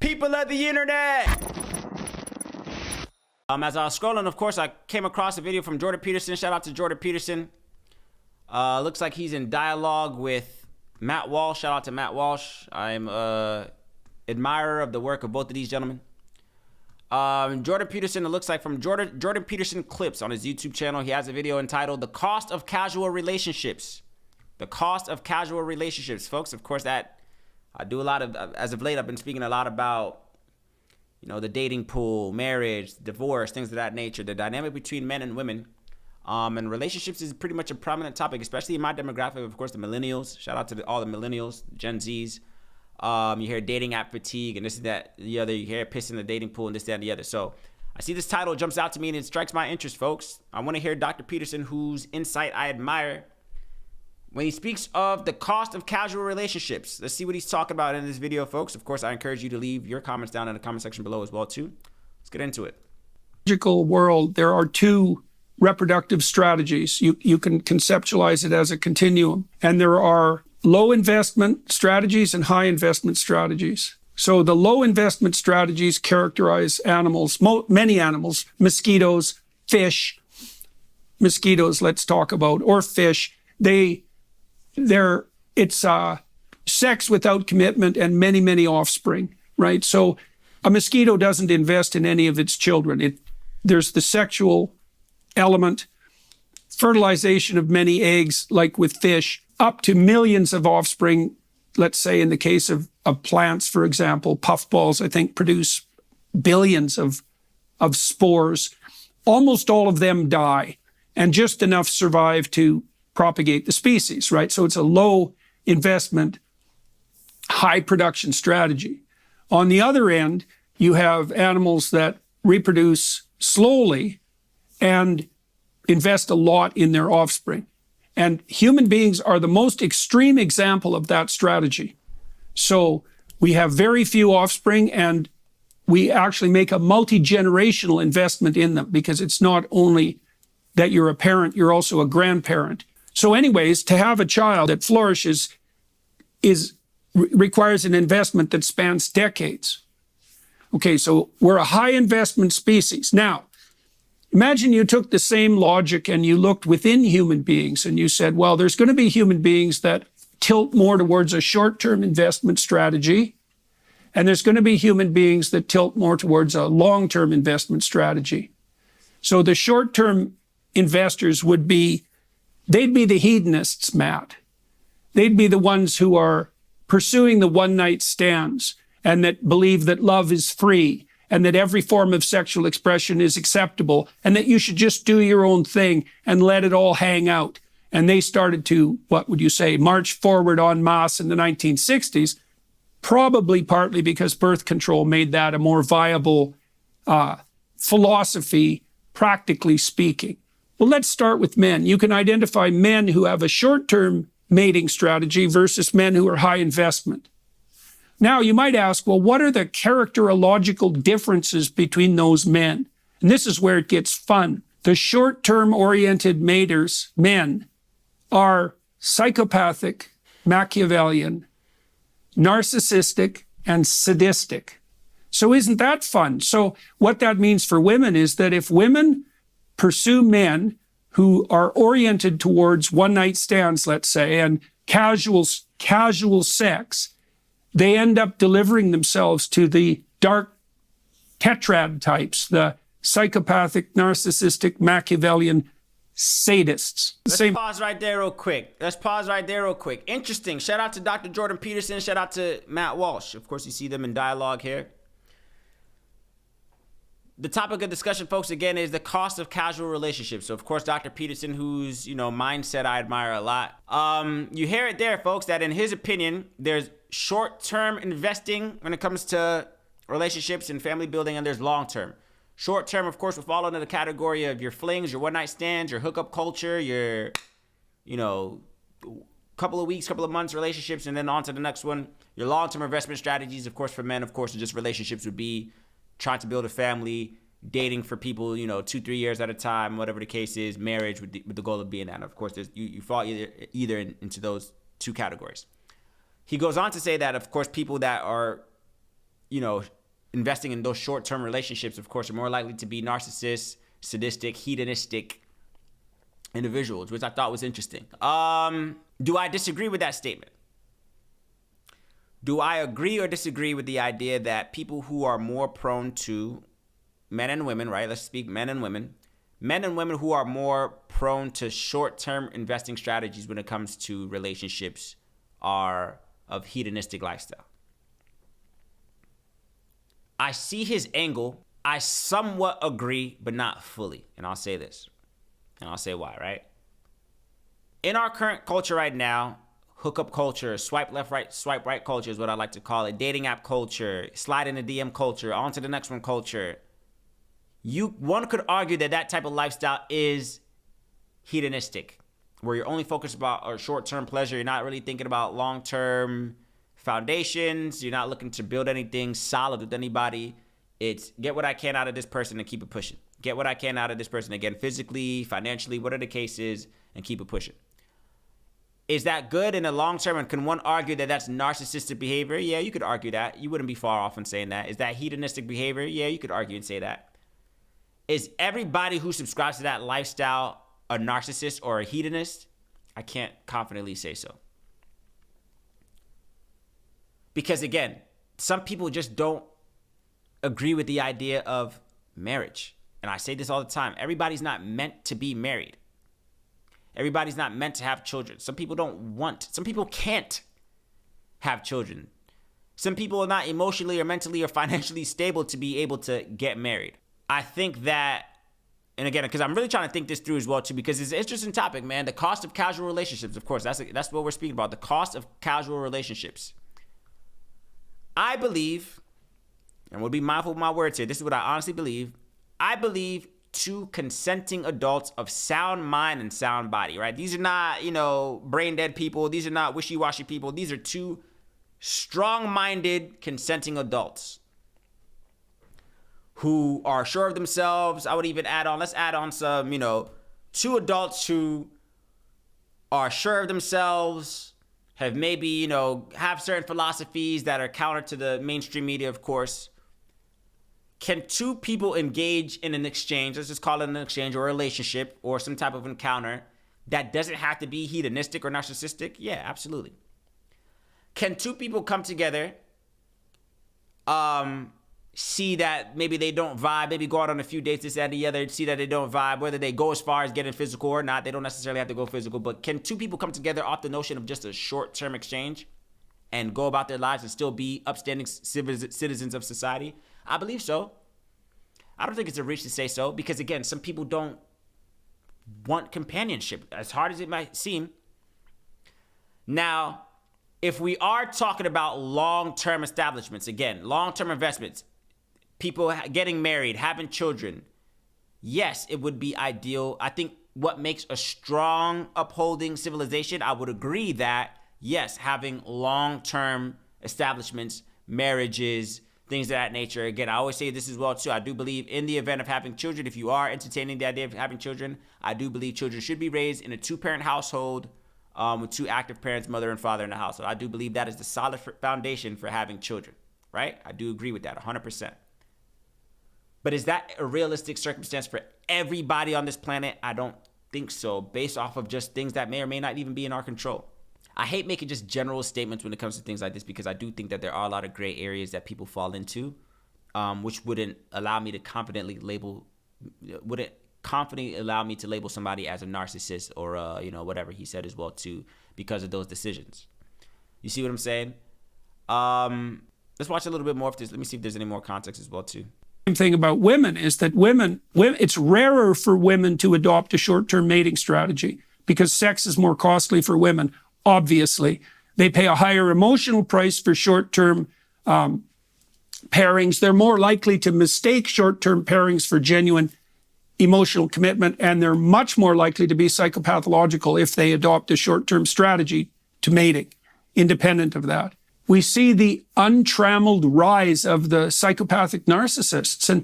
people of the internet. As I was scrolling, of course, I came across a video from Jordan Peterson. Shout out to Jordan Peterson. Looks like he's in dialogue with Matt Walsh. Shout out to Matt Walsh. I'm an admirer of the work of both of these gentlemen. Jordan Peterson, it looks like from Jordan Peterson Clips on his YouTube channel, he has a video entitled The Cost of Casual Relationships. The Cost of Casual Relationships. Folks, of course, that I do a lot of, as of late, I've been speaking a lot about, you know, the dating pool, marriage, divorce, things of that nature, the dynamic between men and women. And relationships is pretty much a prominent topic, especially in my demographic, of course, the millennials. Shout out to all the millennials, Gen Zs. You hear dating app fatigue and this and that, the other. You hear piss in the dating pool and this, that, and the other. So I see this title jumps out to me and it strikes my interest, folks. I want to hear Dr. Peterson, whose insight I admire, when he speaks of the cost of casual relationships. Let's see what he's talking about in this video, folks. Of course, I encourage you to leave your comments down in the comment section below as well, too. Let's get into it. World, there are two reproductive strategies. You can conceptualize it as a continuum. And there are low investment strategies and high investment strategies. So the low investment strategies characterize animals, many animals, mosquitoes, fish, mosquitoes, let's talk about, or fish. It's sex without commitment and many, many offspring, right? So a mosquito doesn't invest in any of its children. There's the sexual element, fertilization of many eggs, like with fish, up to millions of offspring. Let's say in the case of plants, for example, puffballs, I think, produce billions of spores. Almost all of them die, and just enough survive to propagate the species, right? So it's a low investment, high production strategy. On the other end, you have animals that reproduce slowly and invest a lot in their offspring. And human beings are the most extreme example of that strategy. So we have very few offspring and we actually make a multi-generational investment in them, because it's not only that you're a parent, you're also a grandparent. So anyways, to have a child that flourishes requires an investment that spans decades. Okay, so we're a high investment species. Now, imagine you took the same logic and you looked within human beings and you said, well, there's going to be human beings that tilt more towards a short-term investment strategy, and there's going to be human beings that tilt more towards a long-term investment strategy. So the short-term investors they'd be the hedonists, Matt. They'd be the ones who are pursuing the one-night stands and that believe that love is free and that every form of sexual expression is acceptable and that you should just do your own thing and let it all hang out. And they started to, what would you say, march forward en masse in the 1960s, probably partly because birth control made that a more viable philosophy, practically speaking. Well, let's start with men. You can identify men who have a short-term mating strategy versus men who are high investment. Now, you might ask, well, what are the characterological differences between those men? And this is where it gets fun. The short-term oriented men, are psychopathic, Machiavellian, narcissistic, and sadistic. So isn't that fun? So what that means for women is that if women pursue men who are oriented towards one-night stands, let's say, and casual sex, they end up delivering themselves to the dark tetrad types, the psychopathic, narcissistic, Machiavellian sadists. Let's pause right there real quick. Interesting. Shout out to Dr. Jordan Peterson. Shout out to Matt Walsh. Of course, you see them in dialogue here. The topic of discussion, folks, again, is the cost of casual relationships. So, of course, Dr. Peterson, whose, mindset I admire a lot. You hear it there, folks, that in his opinion, there's short-term investing when it comes to relationships and family building, and there's long-term. Short-term, of course, will fall under the category of your flings, your one-night stands, your hookup culture, your, couple of weeks, couple of months relationships, and then on to the next one. Your long-term investment strategies, of course, for men, of course, just relationships would be trying to build a family, dating for people, 2-3 years at a time, whatever the case is, marriage with the goal of being that. Of course, you fall either into those two categories. He goes on to say that, of course, people that are investing in those short-term relationships, of course, are more likely to be narcissists, sadistic, hedonistic individuals, which I thought was interesting. Do I disagree with that statement? Do I agree or disagree with the idea that people who are more prone to, men and women, right? Let's speak men and women who are more prone to short-term investing strategies when it comes to relationships are of hedonistic lifestyle? I see his angle. I somewhat agree, but not fully. And I'll say this. And I'll say why, right? In our current culture right now, hookup culture, swipe left, right, swipe right culture is what I like to call it. Dating app culture, slide in the DM culture, on to the next one culture. One could argue that type of lifestyle is hedonistic, where you're only focused about short-term pleasure. You're not really thinking about long-term foundations. You're not looking to build anything solid with anybody. It's get what I can out of this person and keep it pushing. Get what I can out of this person, again, physically, financially, whatever the case is, and keep it pushing. Is that good in the long term? And can one argue that that's narcissistic behavior? Yeah, you could argue that. You wouldn't be far off in saying that. Is that hedonistic behavior? Yeah, you could argue and say that. Is everybody who subscribes to that lifestyle a narcissist or a hedonist? I can't confidently say so. Because again, some people just don't agree with the idea of marriage. And I say this all the time. Everybody's not meant to be married. Everybody's not meant to have children. Some people some people can't have children. Some people are not emotionally or mentally or financially stable to be able to get married. I think that, and again, because I'm really trying to think this through as well too, because it's an interesting topic, man. The cost of casual relationships, of course, that's what we're speaking about. The cost of casual relationships. I believe, and we'll be mindful of my words here. This is what I honestly believe. I believe two consenting adults of sound mind and sound body, right? These are not, brain dead people. These are not wishy-washy people. These are two strong-minded, consenting adults who are sure of themselves. I would even let's add on some, two adults who are sure of themselves, have maybe, have certain philosophies that are counter to the mainstream media, of course. Can two people engage in an exchange, let's just call it an exchange or a relationship or some type of encounter that doesn't have to be hedonistic or narcissistic? Yeah, absolutely. Can two people come together, see that maybe they don't vibe, maybe go out on a few dates, this, that, and the other, see that they don't vibe, whether they go as far as getting physical or not, they don't necessarily have to go physical, but can two people come together off the notion of just a short-term exchange and go about their lives and still be upstanding citizens of society? I believe so. I don't think it's a reach to say so because, again, some people don't want companionship, as hard as it might seem. Now, if we are talking about long-term establishments, again, long-term investments, people getting married, having children, yes, it would be ideal. I think what makes a strong upholding civilization, I would agree that, yes, having long-term establishments, marriages, things of that nature. Again, I always say this as well too. I do believe in the event of having children, if you are entertaining the idea of having children, I do believe children should be raised in a two-parent household with two active parents, mother and father in the household. I do believe that is the solid foundation for having children, right? I do agree with that 100%. But is that a realistic circumstance for everybody on this planet? I don't think so, based off of just things that may or may not even be in our control. I hate making just general statements when it comes to things like this because I do think that there are a lot of gray areas that people fall into, which wouldn't allow me to confidently label somebody as a narcissist or whatever he said as well too because of those decisions. You see what I'm saying? Let's watch a little bit more of this. Let me see if there's any more context as well too. Same thing about women is that women, it's rarer for women to adopt a short-term mating strategy because sex is more costly for women. Obviously, they pay a higher emotional price for short-term pairings. They're more likely to mistake short-term pairings for genuine emotional commitment, and they're much more likely to be psychopathological if they adopt a short-term strategy to mating, independent of that. We see the untrammeled rise of the psychopathic narcissists. And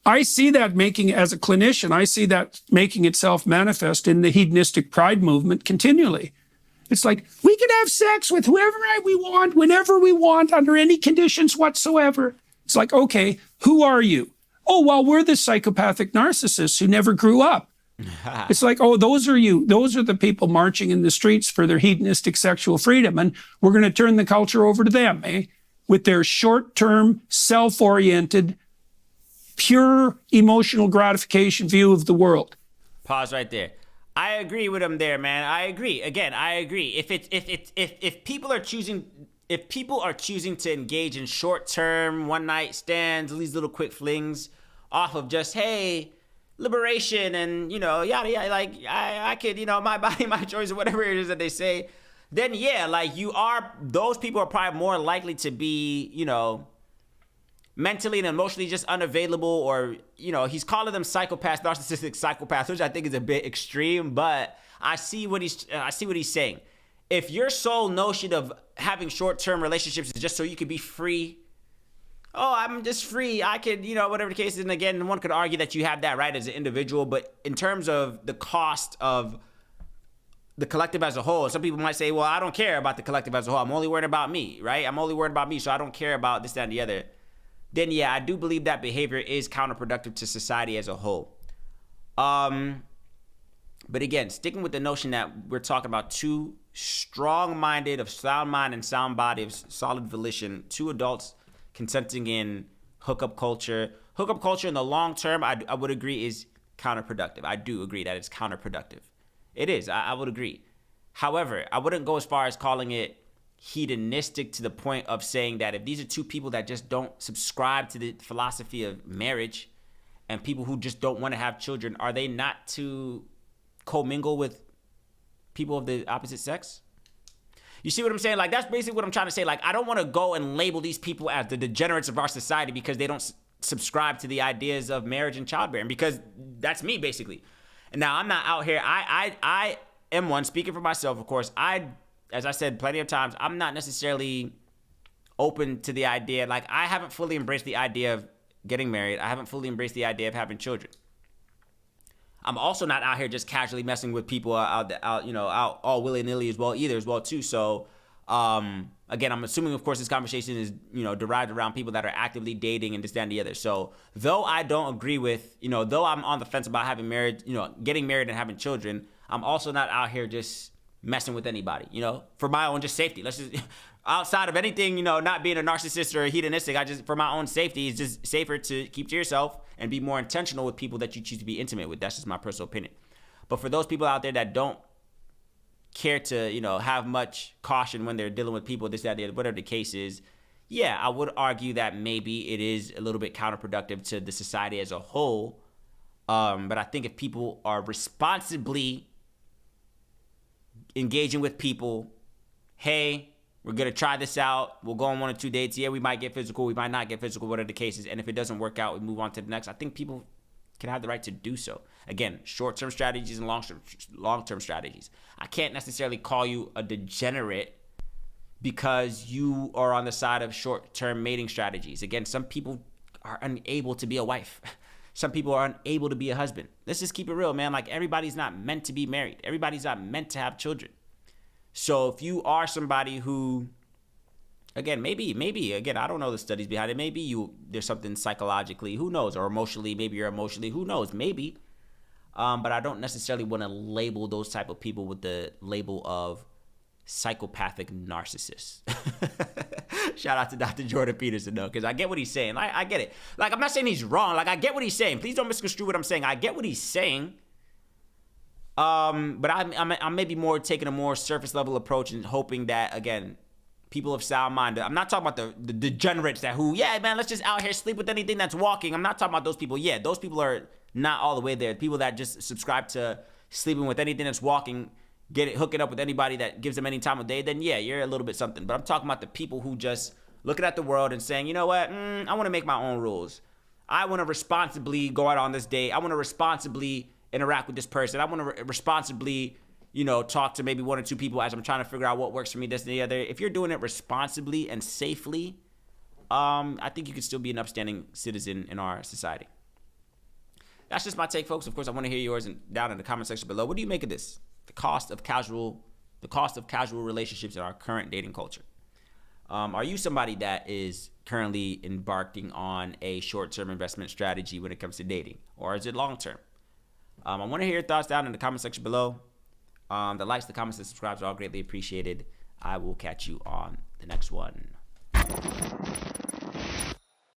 I see that as a clinician, I see that making itself manifest in the hedonistic pride movement continually. It's like, we can have sex with whoever we want, whenever we want, under any conditions whatsoever. It's like, okay, who are you? Oh, well, we're the psychopathic narcissists who never grew up. It's like, oh, those are you. Those are the people marching in the streets for their hedonistic sexual freedom. And we're going to turn the culture over to them, with their short-term, self-oriented, pure emotional gratification view of the world. Pause right there. I agree with him there, man. I agree. Again, I agree. If people are choosing to engage in short-term, one-night stands, these little quick flings off of just, hey, liberation and, yada yada, like I could, my body, my choice, or whatever it is that they say, then yeah, like those people are probably more likely to be, mentally and emotionally just unavailable, or, he's calling them psychopaths, narcissistic psychopaths, which I think is a bit extreme, but I see what he's saying. If your sole notion of having short-term relationships is just so you could be free, oh, I'm just free, I could, whatever the case is, and again, one could argue that you have that right as an individual, but in terms of the cost of the collective as a whole, some people might say, well, I don't care about the collective as a whole, I'm only worried about me, right? I'm only worried about me, so I don't care about this, that, and the other. Then yeah, I do believe that behavior is counterproductive to society as a whole. But again, sticking with the notion that we're talking about two strong-minded, of sound mind and sound body, of solid volition, two adults consenting in hookup culture. Hookup culture in the long term, I would agree, is counterproductive. I do agree that it's counterproductive. It is. I would agree. However, I wouldn't go as far as calling it hedonistic to the point of saying that if these are two people that just don't subscribe to the philosophy of marriage and people who just don't want to have children, are they not to commingle with people of the opposite sex? You see what I'm saying? Like, that's basically what I'm trying to say. Like, I don't want to go and label these people as the degenerates of our society because they don't subscribe to the ideas of marriage and childbearing, because that's me, basically. And now, I'm not out here. I am one, speaking for myself, of course. As I said plenty of times, I'm not necessarily open to the idea. Like, I haven't fully embraced the idea of getting married. I haven't fully embraced the idea of having children. I'm also not out here just casually messing with people out all willy-nilly as well too. So again, I'm assuming, of course, this conversation is, derived around people that are actively dating and this, that, and the other. So though I don't agree with, though I'm on the fence about having marriage, getting married and having children, I'm also not out here just messing with anybody, for my own just safety. Let's just, outside of anything, not being a narcissist or a hedonistic, for my own safety, it's just safer to keep to yourself and be more intentional with people that you choose to be intimate with. That's just my personal opinion. But for those people out there that don't care to, have much caution when they're dealing with people, this, that, the other, whatever the case is, yeah, I would argue that maybe it is a little bit counterproductive to the society as a whole. But I think if people are responsibly engaging with people, hey, we're going to try this out. We'll go on 1 or 2 dates. Yeah, we might get physical. We might not get physical, whatever the case is. And if it doesn't work out, we move on to the next. I think people can have the right to do so. Again, short-term strategies and long-term strategies. I can't necessarily call you a degenerate because you are on the side of short-term mating strategies. Again, some people are unable to be a wife. Some people are unable to be a husband. Let's just keep it real, man. Like, everybody's not meant to be married. Everybody's not meant to have children. So if you are somebody who, again, maybe, again, I don't know the studies behind it. Maybe there's something psychologically, who knows, or emotionally, maybe you're emotionally, who knows, maybe. But I don't necessarily want to label those type of people with the label of psychopathic narcissists. Shout out to Dr. Jordan Peterson, though, because I get what he's saying. I get it. Like, I'm not saying he's wrong. Like, I get what he's saying. Please don't misconstrue what I'm saying. I get what he's saying. But I'm maybe more taking a more surface level approach and hoping that, again, people of sound mind. I'm not talking about the degenerates yeah, man, let's just out here sleep with anything that's walking. I'm not talking about those people. Yeah, those people are not all the way there. People that just subscribe to sleeping with anything that's walking, hooking up with anybody that gives them any time of day, then yeah, you're a little bit something. But I'm talking about the people who just looking at the world and saying, you know what, I want to make my own rules. I want to responsibly go out on this date. I want to responsibly interact with this person. I want to responsibly, talk to maybe 1 or 2 people as I'm trying to figure out what works for me, this and the other. If you're doing it responsibly and safely, I think you can still be an upstanding citizen in our society. That's just my take, folks. Of course, I want to hear yours down in the comment section below. What do you make of this? The cost of the cost of casual relationships in our current dating culture. Are you somebody that is currently embarking on a short-term investment strategy when it comes to dating, or is it long-term? I want to hear your thoughts down in the comment section below. The likes, the comments, and subscribes are all greatly appreciated. I will catch you on the next one.